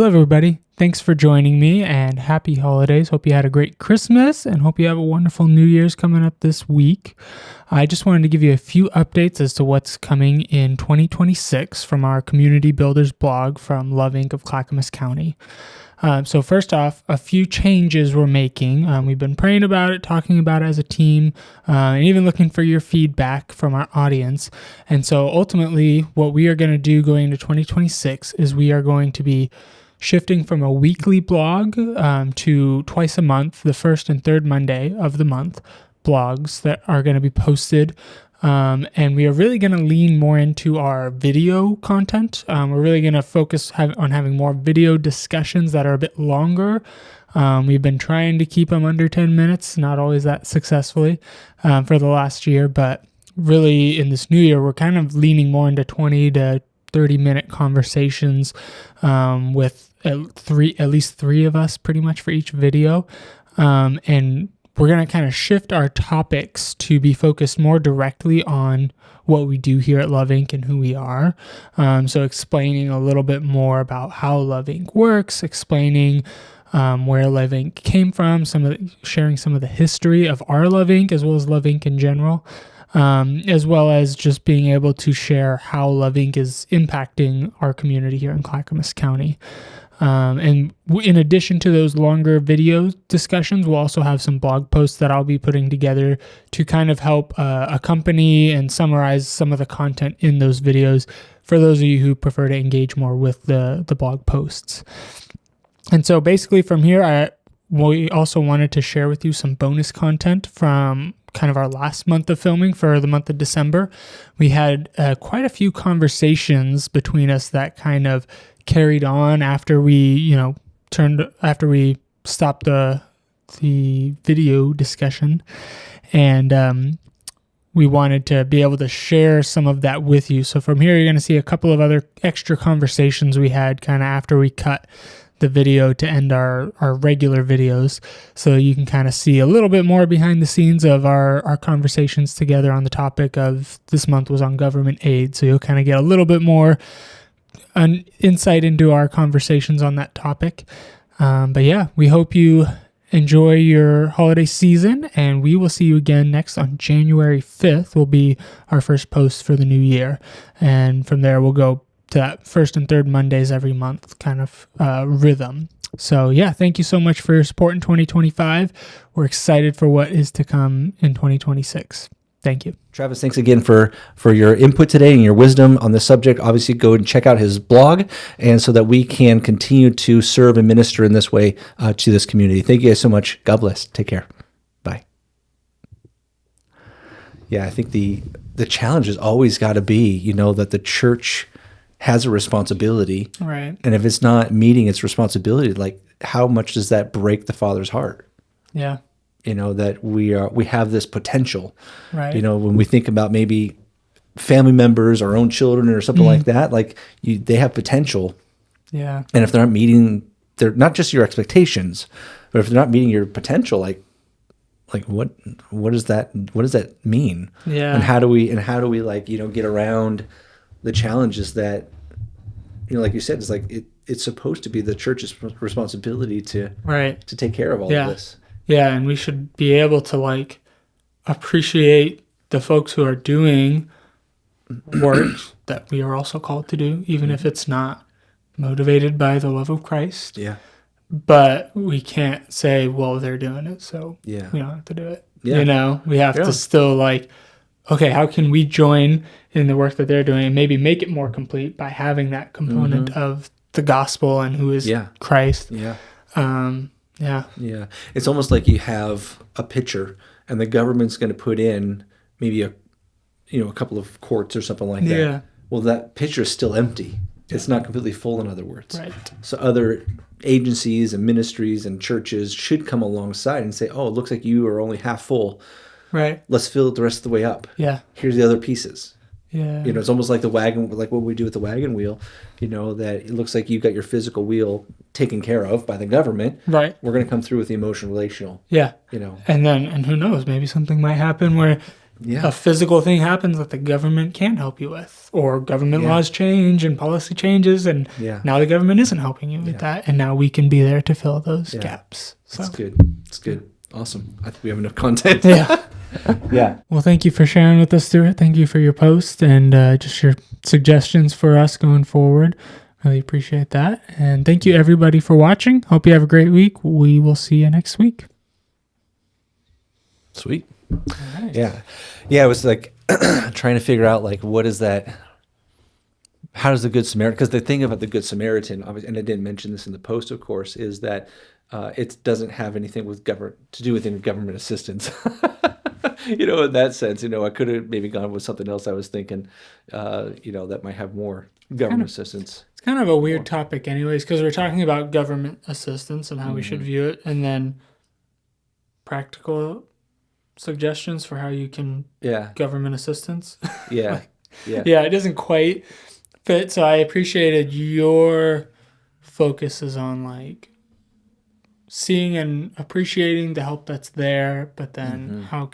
Hello, everybody. Thanks for joining me and happy holidays. Hope you had a great Christmas and hope you have a wonderful New Year's coming up this week. I just wanted to give you a few updates as to what's coming in 2026 from our Community Builders blog from Love Inc. of Clackamas County. So first off, a few changes we're making. We've been praying about it, talking about it as a team, and even looking for your feedback from our audience. And so ultimately, what we are going to do going into 2026 is we are going to be shifting from a weekly blog to twice a month, the first and third Monday of the month, blogs that are going to be posted. And we are really going to lean more into our video content. We're really going to focus on having more video discussions that are a bit longer. We've been trying to keep them under 10 minutes, not always that successfully for the last year, but really in this new year, we're kind of leaning more into 20 to 30-minute conversations with at least three of us pretty much for each video. And we're going to kind of shift our topics to be focused more directly on what we do here at Love Inc. and who we are. So explaining a little bit more about how Love Inc. works, explaining where Love Inc. came from, sharing some of the history of our Love Inc. as well as Love Inc. in general, as well as just being able to share how Love Inc. is impacting our community here in Clackamas County. And in addition to those longer video discussions, we'll also have some blog posts that I'll be putting together to kind of help accompany and summarize some of the content in those videos for those of you who prefer to engage more with the blog posts. And so basically from here, we also wanted to share with you some bonus content from kind of our last month of filming for the month of December. We had quite a few conversations between us that kind of carried on after we, stopped the video discussion, and we wanted to be able to share some of that with you. So from here, you're going to see a couple of other extra conversations we had kind of after we cut the video to end our regular videos, so you can kind of see a little bit more behind the scenes of our conversations together on the topic of this month was on government aid. So you'll kind of get a little bit more an insight into our conversations on that topic. But yeah, we hope you enjoy your holiday season, and we will see you again next on January 5th will be our first post for the new year. And from there, we'll go to that first and third Mondays every month kind of rhythm. So yeah, thank you so much for your support in 2025. We're excited for what is to come in 2026. Thank you. Travis, thanks again for your input today and your wisdom on this subject. Obviously, go and check out his blog, and so that we can continue to serve and minister in this way to this community. Thank you guys so much. God bless. Take care. Bye. Yeah, I think the challenge has always got to be, that the church has a responsibility. Right. And if it's not meeting its responsibility, like how much does that break the Father's heart? Yeah. That we have this potential, right? When we think about maybe family members, our own children, or something like that, they have potential. Yeah. And if they're not just your expectations, but if they're not meeting your potential, like what does that mean? Yeah. And how do we get around the challenges that, like you said, it's like it's supposed to be the church's responsibility to take care of all of this. Yeah, and we should be able to appreciate the folks who are doing work that we are also called to do, even if it's not motivated by the love of Christ. Yeah. But we can't say, well, they're doing it, so we don't have to do it. Yeah. We have to still okay, how can we join in the work that they're doing and maybe make it more complete by having that component of the gospel and who is Christ. Yeah. Yeah. It's almost like you have a pitcher and the government's going to put in maybe a couple of quarts or something like that. Yeah. Well, that pitcher is still empty. It's not completely full, in other words. Right. So other agencies and ministries and churches should come alongside and say, oh, it looks like you are only half full. Right. Let's fill it the rest of the way up. Yeah. Here's the other pieces. Yeah. It's almost like the wagon, like what we do with the wagon wheel, that it looks like you've got your physical wheel taken care of by the government. Right. We're going to come through with the emotional, relational. Yeah. And who knows, maybe something might happen where Yeah. a physical thing happens that the government can't help you with, or government Yeah. laws change and policy changes, and Yeah. now the government isn't helping you with that, and now we can be there to fill those Yeah. gaps. So, That's good. It's good. Awesome. I think we have enough content. yeah. Yeah. Well, thank you for sharing with us, Stuart. Thank you for your post and just your suggestions for us going forward. Really appreciate that. And thank you, everybody, for watching. Hope you have a great week. We will see you next week. Sweet. All right. Yeah. Yeah. It was like trying to figure out like, what is that? How does the Good Samaritan, because the thing about the Good Samaritan, obviously, and I didn't mention this in the post, of course, is that it doesn't have anything with to do with any government assistance. In that sense, I could have maybe gone with something else I was thinking, that might have more government assistance. It's kind of a weird topic anyways, because we're talking about government assistance and how we should view it, and then practical suggestions for how you can Yeah. government assistance. Yeah. Yeah. Yeah, it doesn't quite fit. So I appreciated your focuses on like seeing and appreciating the help that's there, but then how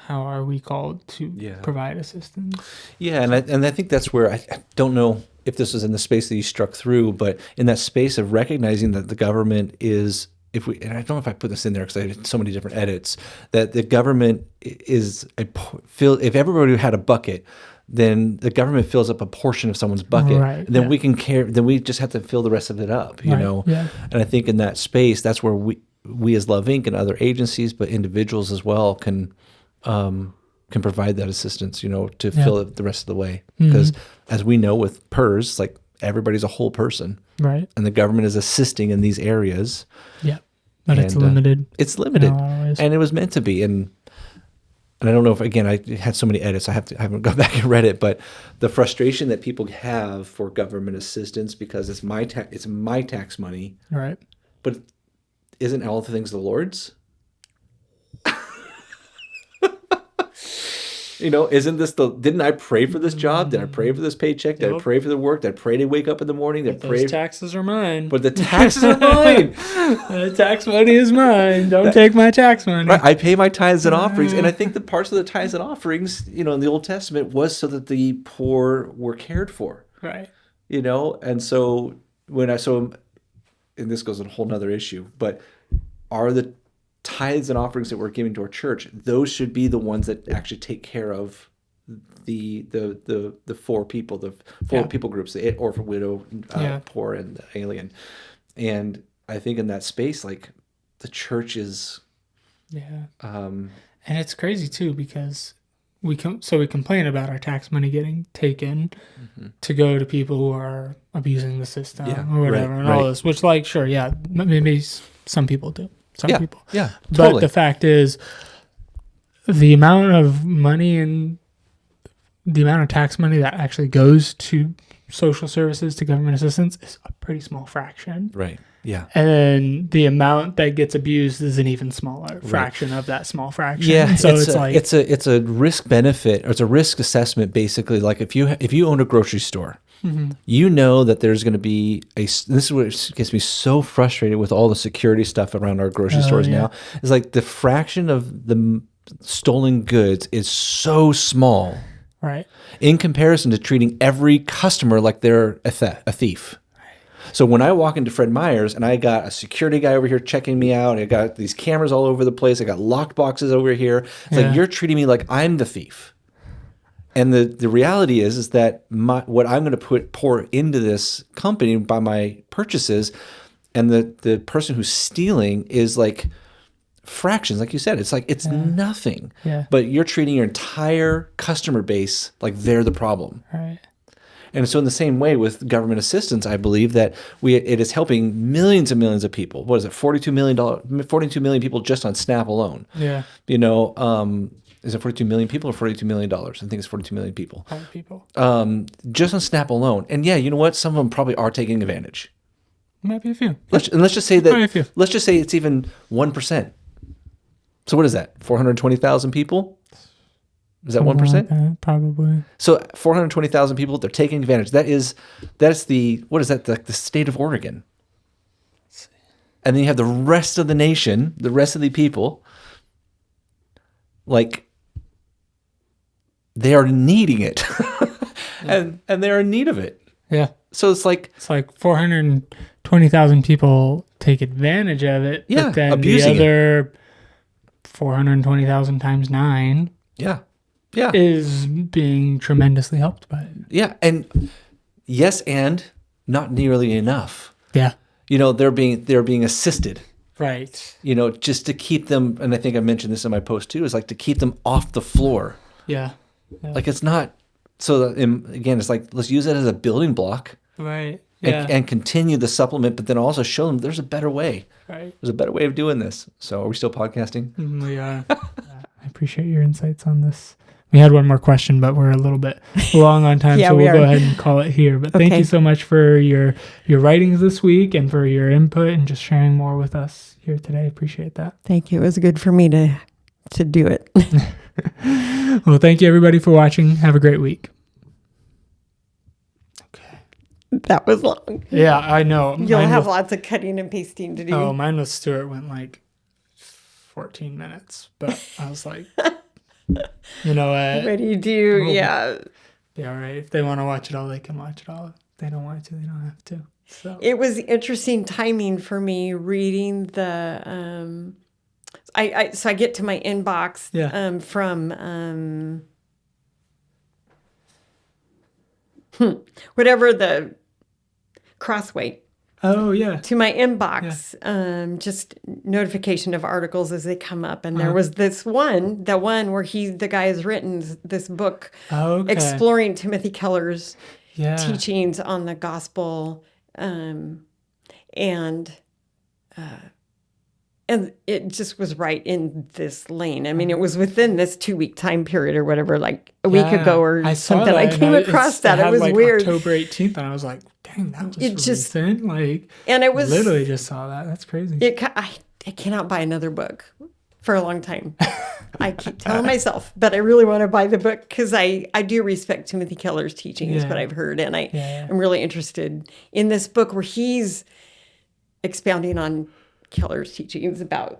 are we called to provide assistance? Yeah, and I think that's where I don't know if this is in the space that you struck through, but in that space of recognizing that the government is, and I don't know if I put this in there because I had so many different edits, that the government is if everybody had a bucket, then the government fills up a portion of someone's bucket. Right, And then we can then we just have to fill the rest of it up, Yeah. And I think in that space, that's where we as Love Inc. and other agencies, but individuals as well, can provide that assistance, to fill it the rest of the way. Because as we know with PERS, like everybody's a whole person. Right. And the government is assisting in these areas. Yeah. But it's And, limited. It's limited. in a lot of ways. And it was meant to be. And I don't know if, again, I had so many edits, I haven't gone back and read it, but the frustration that people have for government assistance because it's my tax money, Right. but isn't all the things the Lord's? Isn't this didn't I pray for this job? Did I pray for this paycheck? Did I Yep. pray for the work? Did I pray to wake up in the morning? Did I pray? Those taxes are mine. But the taxes are mine. The tax money is mine. Don't take my tax money. Right, I pay my tithes and offerings, and I think the parts of the tithes and offerings, in the Old Testament, was so that the poor were cared for. Right. And so and this goes on a whole nother issue, but are the tithes and offerings that we're giving to our church, those should be the ones that actually take care of the four people, the four people groups, the orphan, widow, poor, and the alien. And I think in that space, like the church is, and it's crazy too because we complain about our tax money getting taken to go to people who are abusing the system or whatever, and all this. Which, maybe some people do. Some people, totally. But the fact is, the amount of money and the amount of tax money that actually goes to social services, to government assistance, is a pretty small fraction. Right. Yeah. And the amount that gets abused is an even smaller fraction of that small fraction. Yeah. And so it's a risk benefit, or it's a risk assessment, basically. Like if you own a grocery store, you know that there's going to be this is what gets me so frustrated with all the security stuff around our grocery stores now. Is like the fraction of the stolen goods is so small, right, in comparison to treating every customer like they're a thief. So when I walk into Fred Meyer's and I got a security guy over here checking me out, I got these cameras all over the place, I got locked boxes over here. It's like you're treating me like I'm the thief. And the reality is that what I'm going to pour into this company by my purchases, and the person who's stealing is like fractions, like you said. It's like it's nothing. Yeah. But you're treating your entire customer base like they're the problem. right, And so in the same way with government assistance, I believe that it is helping millions and millions of people. What is it? $42 million people just on SNAP alone. yeah, Is it 42 million people or $42 million? I think it's 42 million people. people. Just on Snap alone. And yeah, you know what? Some of them probably are taking advantage. Might be a few. Let's just say Probably a few. let's just say it's even 1%. So what is that? 420,000 people? Is that 1%? Probably. So 420,000 people, they're taking advantage. That's the, what is that? The state of Oregon. And then you have the rest of the nation, the rest of the people. like they are needing it, and they're in need of it. Yeah. So it's like 420,000 people take advantage of it. Yeah, But then abusing the other 420,000 times 9 yeah, is being tremendously helped by it. yeah, and yes, and not nearly enough. Yeah. They're being assisted. Right. Just to keep them, and I think I mentioned this in my post too, is like to keep them off the floor. Yeah. Like it's not, so that, again, it's like, let's use it as a building block Right. and, Yeah. and continue the supplement, but then also show them there's a better way. Right. There's a better way of doing this. So are we still podcasting? We are. I appreciate your insights on this. We had one more question, but we're a little bit long on time, Yeah, so we we'll are. go ahead and call it here. But thank Okay. you so much for your writings this week and for your input and just sharing more with us here today. Appreciate that. Thank you. It was good for me to do it. Well, thank you everybody for watching. Have a great week. Okay. That was long. Yeah, I know. You'll Mine have was- lots of cutting and pasting to do. Oh, mine with Stuart went like 14 minutes, but I was like, you know what? What do you do? Well, Yeah. Yeah, all right. If they want to watch it all, they can watch it all. If they don't want to, they don't have to. So It was interesting timing for me reading the so I get to my inbox Yeah. from whatever the Crossway oh yeah. to my inbox, just notification of articles as they come up. And there was this one, the one where the guy has written this book Okay. exploring Timothy Keller's Yeah. teachings on the gospel. And it just was right in this lane. I mean, it was within this 2-week time period or whatever, like a week Yeah. ago or I saw something. that, I and came across that. It had, was like, weird. October 18th, and I was like, dang, that was It just- recent. Like, And it was literally just saw that. That's crazy. I cannot buy another book for a long time. I keep telling myself, but I really want to buy the book because I do respect Timothy Keller's teachings, Yeah. what I've heard. And Yeah. I'm really interested in this book where he's expounding on Keller's teachings about,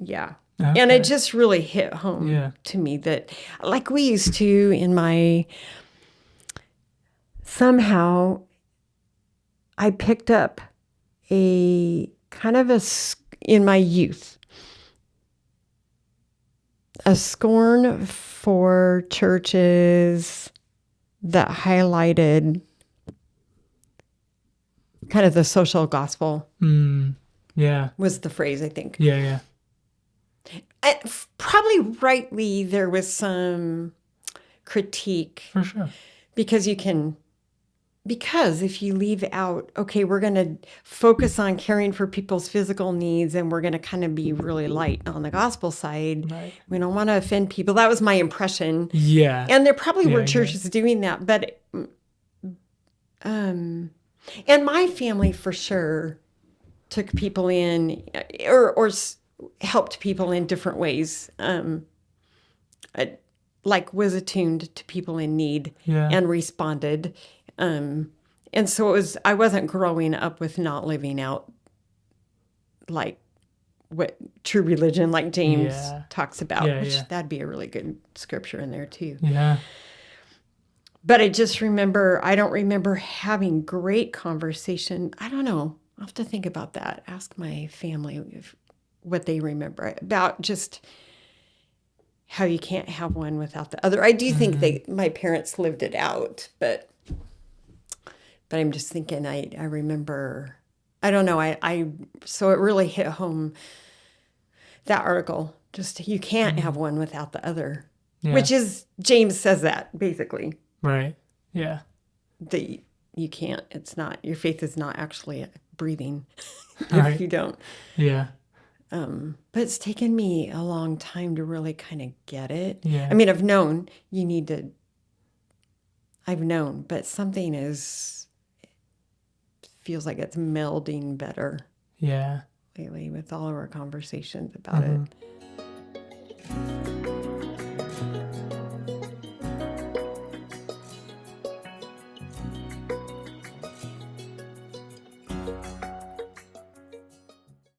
And Okay. it just really hit home Yeah. to me that, like we used to somehow I picked up a kind of in my youth, a scorn for churches that highlighted kind of the social gospel Yeah. was the phrase, I think. Yeah. Yeah. Probably rightly, there was some critique For sure. because if you leave out, okay, we're going to focus on caring for people's physical needs and we're going to kind of be really light on the gospel side. Right. We don't want to offend people. That was my impression. Yeah. And there probably Yeah, were yeah. churches doing that, but and my family for sure took people in or helped people in different ways. Was attuned to people in need Yeah. and responded. And so I wasn't growing up with not living out like what true religion, like James Yeah. talks about, Yeah, which yeah. that'd be a really good scripture in there too. Yeah. But I don't remember having great conversation. I don't know. I'll have to think about that. Ask my family what they remember about just how you can't have one without the other. I do think my parents lived it out, but I'm just thinking I remember, I don't know. So it really hit home, that article, just you can't have one without the other, Yeah. which is, James says that basically. Right. Yeah. That you can't, it's not, your faith is not actually breathing if Right. you don't. Yeah. But it's taken me a long time to really kind of get it. Yeah. I mean, I've known, but something feels like it's melding better Yeah. lately with all of our conversations about it.